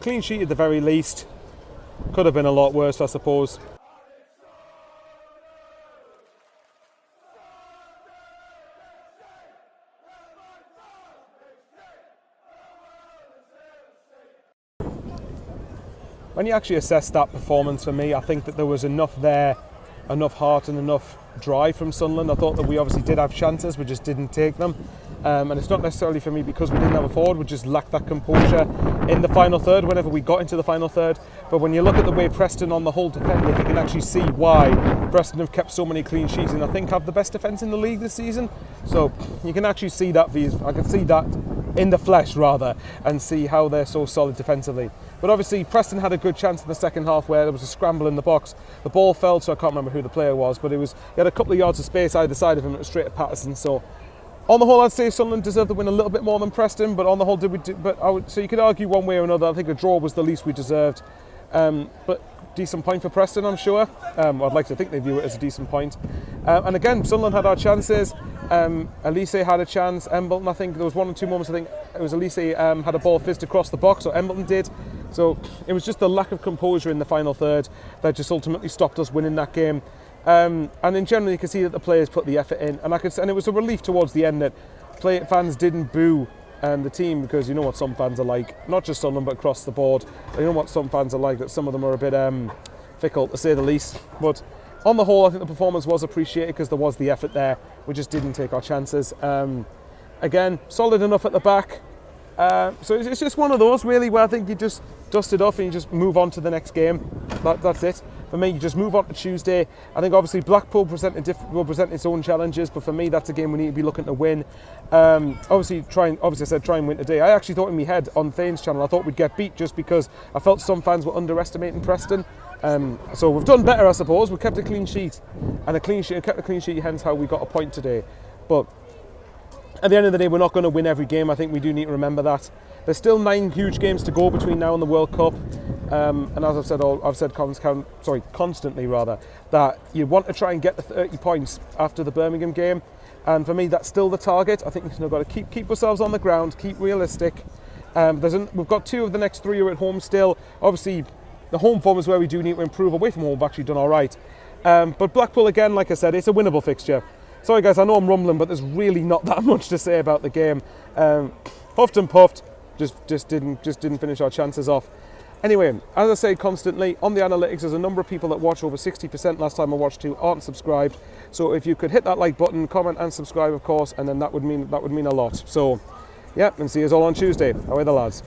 clean sheet at the very least. Could have been a lot worse, I suppose. When you actually assess that performance for me, I think that there was enough there, enough heart and enough drive from Sunderland. I thought that we obviously did have chances, we just didn't take them. And it's not necessarily for me because we didn't have a forward, we just lacked that composure in the final third whenever we got into the final third. But when you look at the way Preston on the whole defended, you can actually see why Preston have kept so many clean sheets and I think have the best defence in the league this season. So you can actually see that, I can see that in the flesh rather, and see how they're so solid defensively. But obviously Preston had a good chance in the second half where there was a scramble in the box. The ball fell, so I can't remember who the player was, but he had a couple of yards of space either side of him. It was straight at Patterson. So on the whole, I'd say Sunderland deserved to win a little bit more than Preston, but on the whole, so you could argue one way or another. I think a draw was the least we deserved. But decent point for Preston, I'm sure. I'd like to think they view it as a decent point. And again, Sunderland had our chances. Elise had a chance. Embleton, I think there was one or two moments. I think it was Elise had a ball fizzed across the box, or Embleton did. So it was just the lack of composure in the final third that just ultimately stopped us winning that game. And in general, you can see that the players put the effort in, and it was a relief towards the end that fans didn't boo the team, because you know what some fans are like, not just Sunderland but across the board. You know what some fans are like, that some of them are a bit fickle to say the least. But on the whole, I think the performance was appreciated because there was the effort there. We just didn't take our chances. Again, solid enough at the back. So it's just one of those really where I think you just dust it off and you just move on to the next game. That's it. For me, you just move on to Tuesday. I think obviously Blackpool will present its own challenges, but for me that's a game we need to be looking to win. Obviously I said try and win today. I actually thought in my head on Thane's channel I thought we'd get beat just because I felt some fans were underestimating Preston. So we've done better, I suppose. We kept a clean sheet, and kept a clean sheet, hence how we got a point today. But at the end of the day, we're not going to win every game. I think we do need to remember that. There's still 9 huge games to go between now and the World Cup. And as I've said constantly that you want to try and get the 30 points after the Birmingham game. And for me, that's still the target. I think we've got to keep ourselves on the ground, keep realistic. We've got 2 of the next 3 are at home still. Obviously, the home form is where we do need to improve. Away from home, we've actually done all right. But Blackpool, again, like I said, it's a winnable fixture. Sorry guys, I know I'm rumbling, but there's really not that much to say about the game. Huffed and puffed, just didn't finish our chances off. Anyway, as I say constantly, on the analytics, there's a number of people that watch. Over 60% last time I watched, who aren't subscribed. So if you could hit that like button, comment and subscribe, of course, and then that would mean a lot. So, yeah, and see you all on Tuesday. Away the lads.